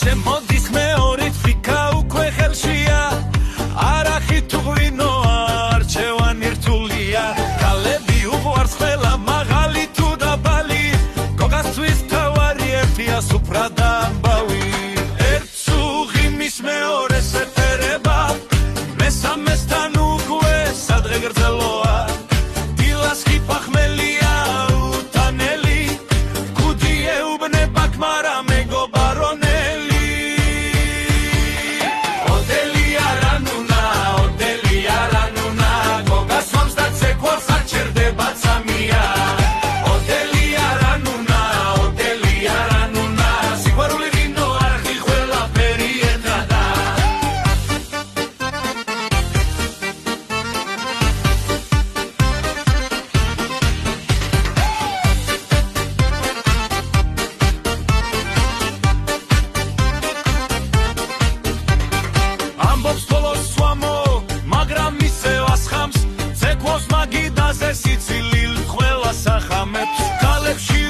შემოდის მეორით ფიქა უკვე ხელშია არახი თუ ღვინოა არჩევანი რთულია ქალები უყვარს ყველა მაღალი თუ დაბალი გოგასთვის თავარი ერთია სუფრა და ამბავი ერთს უღიმის მეორეს ეფერება მესამესთან უკვე სადღე გრძელოა დილას ხიფა ხმელია უთანელი ქუდი ეუბნება ქმარა მეგობარონელი ოდელია რანუნა გოგას მომს და ცეკვავს არ ჩერდება ცამია ოდელია რანუნა სიყვარული ღვინო არხი ყველაფერი ერთადა ამბობს ბოლოს სვამო მაგრამ ისევ ასხამს ცეკვავს მაგიდაზე სიცილილ ყველა სახამებს ქალებში